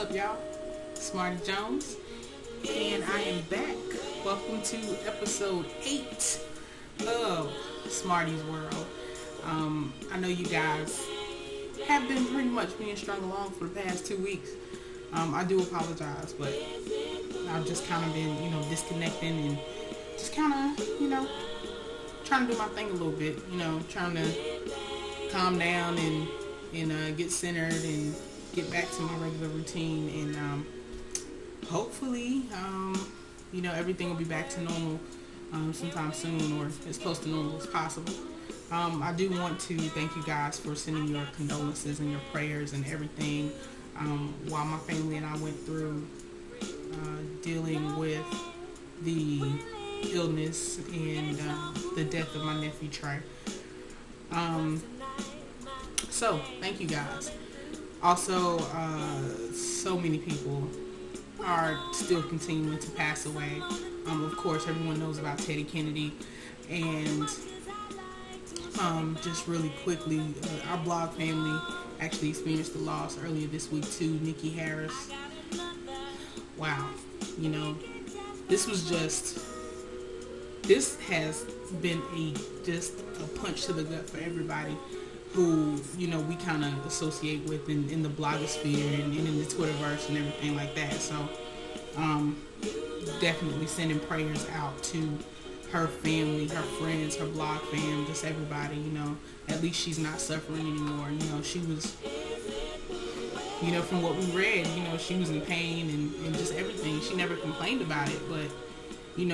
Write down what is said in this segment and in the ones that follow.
up, y'all? Smarty Jones, and I am back. Welcome to episode 8 of Smarty's World. I know you guys have been pretty much being strung along for the past 2 weeks. I do apologize, but I've just kind of been, disconnecting and just kind of, trying to do my thing a little bit, trying to calm down and get centered and get back to my regular routine, and hopefully everything will be back to normal sometime soon, or as close to normal as possible. I do want to thank you guys for sending your condolences and your prayers and everything while my family and I went through dealing with the illness and the death of my nephew Trey. So thank you guys. Also, so many people are still continuing to pass away. Of course, everyone knows about Teddy Kennedy, and just really quickly, our blog family actually experienced the loss earlier this week too. Nikki Harris. Wow, this has been just a punch to the gut for everybody who, we kind of associate with in the blogosphere and in the Twitterverse and everything like that. So, definitely sending prayers out to her family, her friends, her blog fam, just everybody, at least she's not suffering anymore. She was, from what we read, she was in pain and just everything. She never complained about it, but, she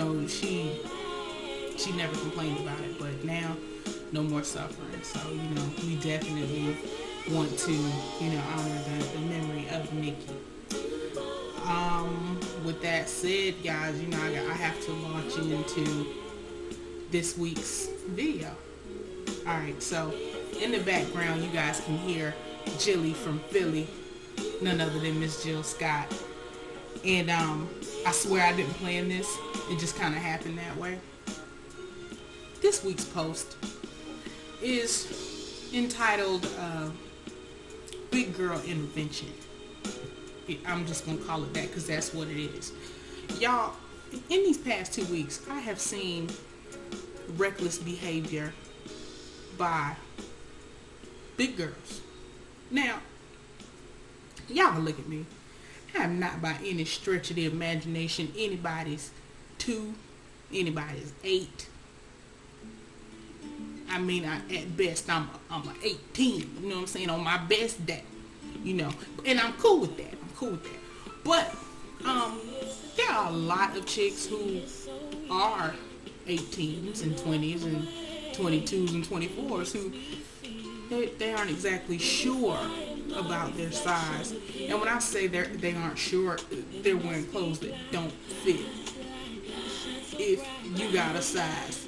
never complained about it, but now no more suffering. So, we definitely want to, honor the memory of Nikki. With that said, guys, I have to launch into this week's video. Alright, so in the background, you guys can hear Jilly from Philly, none other than Miss Jill Scott. And I swear I didn't plan this. It just kind of happened that way. This week's post is entitled Big Girl Intervention. I'm just going to call it that because that's what it is. Y'all, in these past 2 weeks, I have seen reckless behavior by big girls. Now, y'all can look at me. I am not by any stretch of the imagination anybody's 2, anybody's 8. I mean, at best, I'm a 18, you know what I'm saying, on my best day, and I'm cool with that, but, there are a lot of chicks who are 18s and 20s and 22s and 24s who, they aren't exactly sure about their size, and when I say they aren't sure, they're wearing clothes that don't fit. If you got a size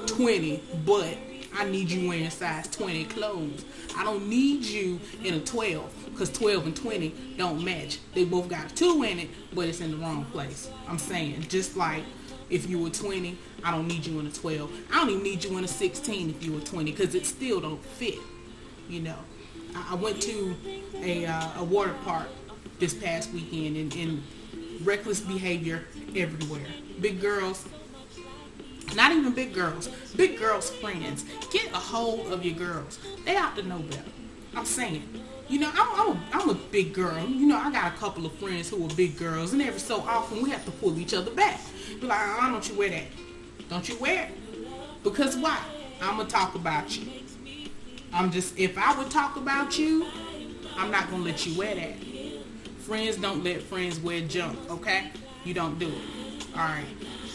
20, but I need you wearing size 20 clothes. I don't need you in a 12, because 12 and 20 don't match. They both got a 2 in it, but it's in the wrong place. I'm saying, just like if you were 20, I don't need you in a 12. I don't even need you in a 16 if you were 20, because it still don't fit. I went to a water park this past weekend, and reckless behavior everywhere. Big girls, not even big girls friends, get a hold of your girls. They ought to know better. I'm saying, I'm a big girl. I got a couple of friends who are big girls, and every so often we have to pull each other back. Be like, don't you wear that? Don't you wear it? Because why? I'm gonna talk about you. If I would talk about you, I'm not gonna let you wear that. Friends don't let friends wear junk, okay? You don't do it. Alright.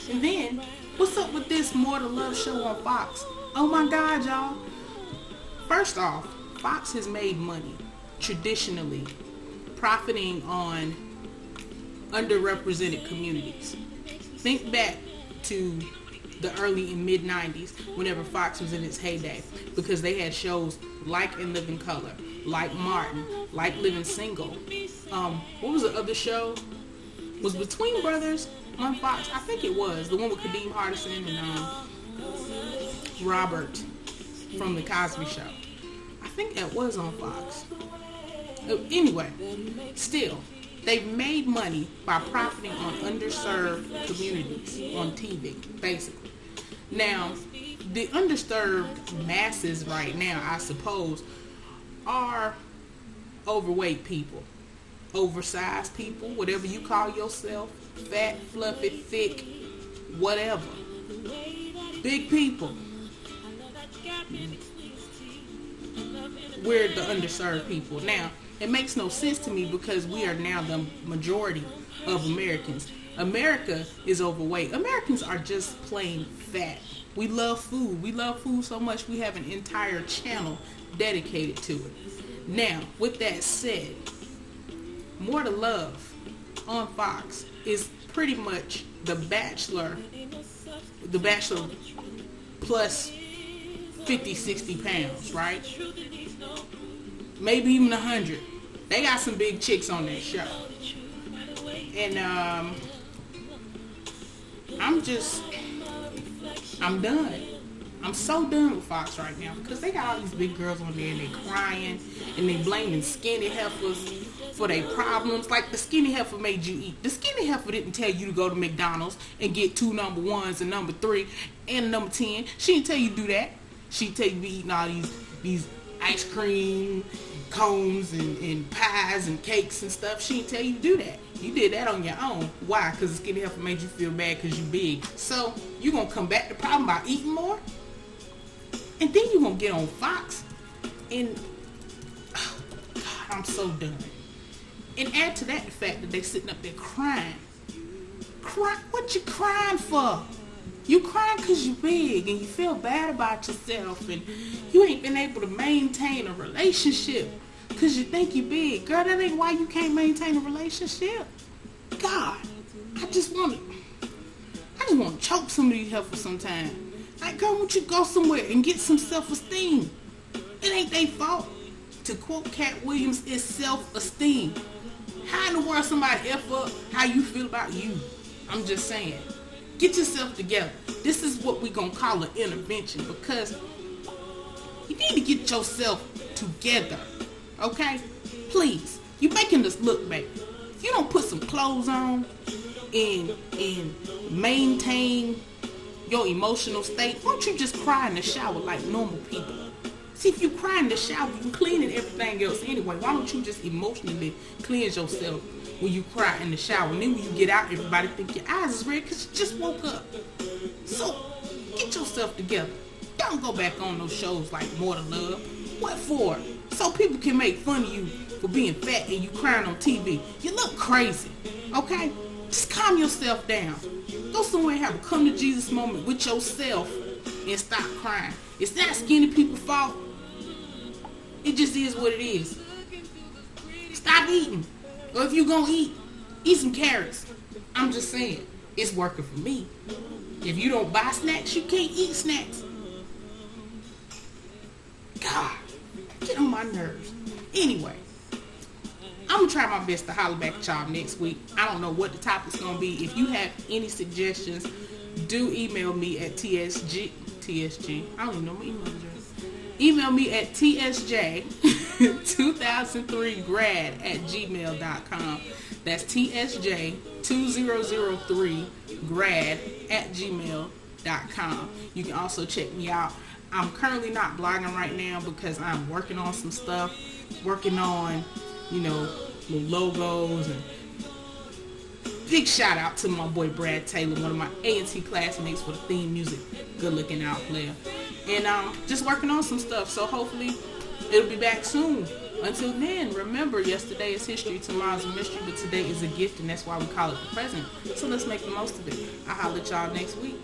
And then, what's up with this More to Love show on Fox? Oh my God, y'all. First off, Fox has made money, traditionally, profiting on underrepresented communities. Think back to the early and mid 90s, whenever Fox was in its heyday, because they had shows like In Living Color, like Martin, like Living Single. What was the other show? Was Between Brothers on Fox? I think it was. The one with Kadeem Hardison and Robert from The Cosby Show. I think that was on Fox. Anyway, still, They've made money by profiting on underserved communities on TV, basically. Now, the underserved masses right now, I suppose, are overweight people, oversized people, whatever you call yourself, fat, fluffy, thick, whatever. Big people. We're the underserved people. Now, it makes no sense to me because we are now the majority of Americans. America is overweight. Americans are just plain fat. We love food. We love food so much we have an entire channel dedicated to it. Now, with that said, More to Love on Fox is pretty much The Bachelor plus 50, 60 pounds, right? Maybe even 100. They got some big chicks on that show. And I'm done. I'm so done with Fox right now because they got all these big girls on there and they crying and they blaming skinny heifers for their problems. Like the skinny heifer made you eat. The skinny heifer didn't tell you to go to McDonald's and get 2 number 1s and number 3 and number 10. She didn't tell you to do that. She didn't tell you to be eating all these ice cream cones and pies and cakes and stuff. She didn't tell you to do that. You did that on your own. Why? Because the skinny heifer made you feel bad because you big. So you gonna combat the problem by eating more? And then you gonna get on Fox and oh God, I'm so done. And add to that the fact that they sitting up there crying. What you crying for? You crying because you big and you feel bad about yourself and you ain't been able to maintain a relationship because you think you big. Girl, that ain't why you can't maintain a relationship. God, I just want to choke some of these heifers sometimes. Like, girl, won't you go somewhere and get some self-esteem? It ain't their fault. To quote Cat Williams, it's self-esteem. How in the world somebody F up how you feel about you? I'm just saying. Get yourself together. This is what we gonna call an intervention because you need to get yourself together. Okay? Please. You're making us look bad. If you don't put some clothes on and maintain your emotional state, why don't you just cry in the shower like normal people? See, if you cry in the shower, you can clean and everything else anyway. Why don't you just emotionally cleanse yourself when you cry in the shower? And then when you get out, everybody think your eyes is red because you just woke up. So, get yourself together. Don't go back on those shows like More to Love. What for? So people can make fun of you for being fat and you crying on TV. You look crazy, okay? Just calm yourself down. Go somewhere and have a come to Jesus moment with yourself and stop crying. It's not skinny people's fault. It just is what it is. Stop eating. Or if you gonna eat some carrots. I'm just saying, it's working for me. If you don't buy snacks, you can't eat snacks. God, get on my nerves. Anyway, I'm gonna try my best to holler back at y'all next week. I don't know what the topic's gonna be. If you have any suggestions, do email me at TSG. I don't even know my email address. Email me at tsj2003grad@gmail.com. That's tsj2003grad@gmail.com. You can also check me out. I'm currently not blogging right now because I'm working on some stuff. Working on, little logos and big shout out to my boy Brad Taylor, one of my A&T classmates for the theme music. Good looking out player. And just working on some stuff. So hopefully it'll be back soon. Until then, remember, yesterday is history, tomorrow's a mystery, but today is a gift, and that's why we call it the present. So let's make the most of it. I'll holler at y'all next week.